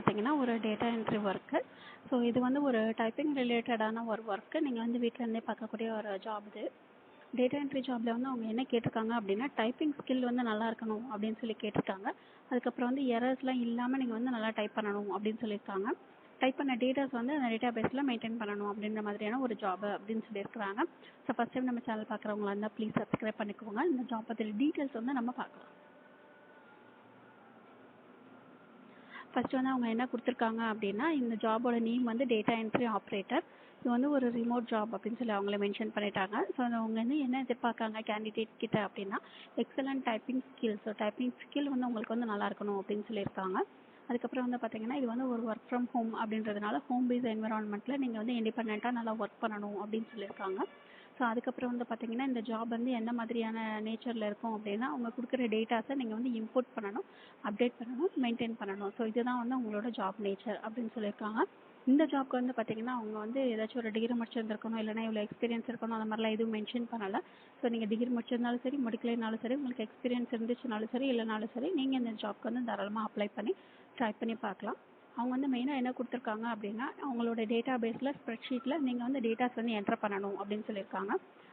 பார்த்தீங்கன்னா ஒரு data entry work. So இது வந்து ஒரு டைப்பிங் ரிலேட்டடான ஒரு ஒர்க்கு. நீங்கள் வந்து வீட்டிலேருந்தே பார்க்கக்கூடிய ஒரு ஜாப் இது. டேட்டா என்ட்ரி ஜாபில் வந்து அவங்க என்ன கேட்டிருக்காங்க அப்படின்னா டைப்பிங் ஸ்கில் வந்து நல்லா இருக்கணும் அப்படின்னு சொல்லி கேட்டிருக்காங்க. அதுக்கப்புறம் வந்து எரர்ஸ்லாம் இல்லாமல் நீங்கள் வந்து நல்லா டைப் பண்ணணும் அப்படின்னு சொல்லியிருக்காங்க. டைப் பண்ண டேட்டாஸ் வந்து அந்த டேட்டா பேஸில் மெயின்டைன் பண்ணணும் அப்படின்ற மாதிரியான ஒரு ஜாப் அப்படின்னு சொல்லியிருக்கிறாங்க. ஸோ ஃபஸ்ட் டைம் நம்ம சேனல் பார்க்குறவங்களா இருந்தால் ப்ளீஸ் சப்ஸ்கிரைப் பண்ணிக்கோங்க. இந்த ஜாப் பற்றி டீட்டெயில்ஸ் வந்து நம்ம பார்க்கலாம். ஃபர்ஸ்ட் வந்து அவங்க என்ன கொடுத்துருக்காங்க அப்படின்னா இந்த ஜாபோட நேம் வந்து டேட்டா என்ட்ரி ஆப்ரேட்டர். இது வந்து ஒரு ரிமோட் ஜாப் அப்படின்னு சொல்லி அவங்களே மென்ஷன் பண்ணிட்டாங்க. ஸோ அவங்க வந்து என்ன எதிர்பார்க்காங்க கேண்டிடேட் கிட்ட அப்படின்னா excellent typing skill. So typing skill வந்து உங்களுக்கு வந்து நல்லா இருக்கணும் அப்படின்னு சொல்லியிருக்காங்க. அதுக்கப்புறம் வந்து பார்த்தீங்கன்னா இது வந்து ஒரு ஒர்க் ஃப்ரம் ஹோம் அப்படின்றதுனால ஹோம் பேஸ் என்விரான்மெண்ட்டில் நீங்கள் வந்து இண்டிபெண்ட்டாக நல்லா ஒர்க் பண்ணணும் அப்படின்னு சொல்லியிருக்காங்க. ஸோ அதுக்கப்புறம் வந்து பார்த்தீங்கன்னா இந்த ஜாப் வந்து எந்த மாதிரியான நேச்சரில் இருக்கும் அப்படின்னா அவங்க கொடுக்குற டேட்டாஸை நீங்கள் வந்து இம்போர்ட் பண்ணணும், அப்டேட் பண்ணணும், மெயின்டைன் பண்ணணும். ஸோ இதுதான் வந்து உங்களோட ஜாப் நேச்சர் அப்படின்னு சொல்லியிருக்காங்க. இந்த ஜாப்க்கு வந்து பார்த்தீங்கன்னா அவங்க வந்து ஏதாச்சும் ஒரு டிகிரி முடிச்சிருந்துருக்கணும், இல்லைனா இவ்வளோ எக்ஸ்பீரியன்ஸ் இருக்கணும், அந்த மாதிரிலாம் எதுவும் மென்ஷன் பண்ணலை. ஸோ நீங்கள் டிகிரி முடிச்சிருந்தாலும் சரி, முடிக்கலைனாலும் சரி, உங்களுக்கு எக்ஸ்பீரியன்ஸ் இருந்துச்சுனாலும் சரி, இல்லைனாலும் சரி, நீங்கள் இந்த ஜாப்க்கு வந்து தாராளமாக அப்ளை பண்ணி ட்ரை பண்ணி பார்க்கலாம். அவங்க வந்து மெயினாக என்ன கொடுத்துருக்காங்க அப்படின்னா அவங்களோட டேட்டா பேஸில் ஸ்ப்ரெட்ஷீட்டில் நீங்கள் வந்து டேட்டாஸ் வந்து என்டர் பண்ணணும் அப்படின்னு சொல்லியிருக்காங்க.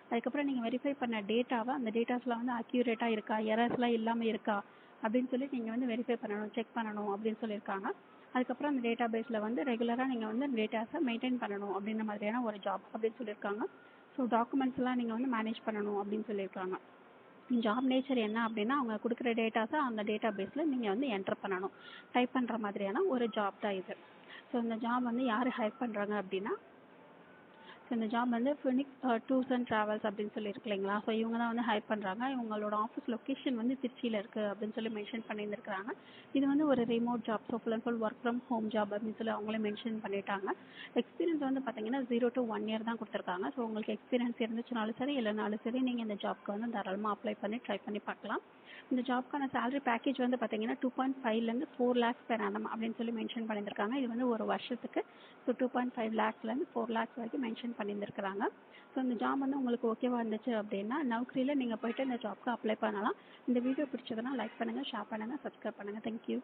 அதுக்கப்புறம் நீங்கள் வெரிஃபை பண்ண டேட்டாவை அந்த டேட்டாஸ்லாம் வந்து அக்யூரேட்டாக இருக்கா, எரர்ஸ்லாம் இல்லாமல் இருக்கா அப்படின்னு சொல்லி நீங்கள் வந்து வெரிஃபை பண்ணணும், செக் பண்ணணும் அப்படின்னு சொல்லியிருக்காங்க. அதுக்கப்புறம் அந்த டேட்டா பேஸில் வந்து ரெகுலராக நீங்கள் வந்து டேட்டாஸை மெயின்டைன் பண்ணணும் அப்படின்ற மாதிரியான ஒரு ஜாப் அப்படின்னு சொல்லியிருக்காங்க. ஸோ டாக்குமெண்ட்ஸ்லாம் நீங்கள் வந்து மேனேஜ் பண்ணணும் அப்படின்னு சொல்லியிருக்காங்க. ஜாப் நேச்சர் என்ன அப்படின்னா அவங்க கொடுக்குற டேட்டாஸை அந்த டேட்டா பேஸில் நீங்கள் வந்து என்டர் பண்ணணும், டைப் பண்ணுற மாதிரியான ஒரு ஜாப் தான் இது. ஸோ இந்த ஜாப் வந்து யார் ஹையர் பண்ணுறாங்க அப்படின்னா ஸோ இந்த ஜாப் வந்து ஃபினிக்ஸ் டூர்ஸ் அண்ட் ட்ராவல்ஸ் அப்படின்னு சொல்லியிருக்கு இல்லைங்களா. ஸோ இவங்க தான் வந்து ஹையர் பண்ணுறாங்க. இவங்களோட ஆஃபீஸ் லொக்கேஷன் வந்து திருச்சியில் இருக்குது அப்படின்னு சொல்லி மென்ஷன் பண்ணியிருந்துருக்காங்க. இது வந்து ஒரு remote job. So full and full work from home job அப்படின்னு சொல்லி அவங்களே மென்ஷன் பண்ணிட்டாங்க. எக்ஸ்பீரியன்ஸ் வந்து பார்த்தீங்கன்னா 0 to 1 year தான் கொடுத்துருக்காங்க. ஸோ உங்களுக்கு எக்ஸ்பீரியன்ஸ் இருந்துச்சுனாலும் சரி, இல்லைனாலும் சரி, நீங்கள் இந்த ஜாப்க்கு வந்து தாராளமாக அப்ளை பண்ணி ட்ரை பண்ணி பார்க்கலாம். இந்த ஜாப்க்கான சேலரி பேக்கேஜ் வந்து பார்த்தீங்கன்னா 2.5 4 lakhs per annum அப்படின்னு சொல்லி மென்ஷன் பண்ணியிருக்காங்க. இது வந்து ஒரு வருஷத்துக்கு. ஸோ 2.5 lakhs 4 lakhs வரைக்கும் மென்ஷன் பண்ணியிருக்கிறாங்க. ஸோ இந்த ஜாப் வந்து உங்களுக்கு ஓகேவா இருந்துச்சு அப்படின்னா நௌக்கரியில் நீங்கள் போய்ட்டு இந்த ஜாப்க்கு அப்ளை பண்ணலாம். இந்த வீடியோ பிடிச்சதுன்னா லைக் பண்ணுங்கள், ஷேர் பண்ணுங்கள், சப்ஸ்கிரைப் பண்ணுங்கள். தேங்க்யூ.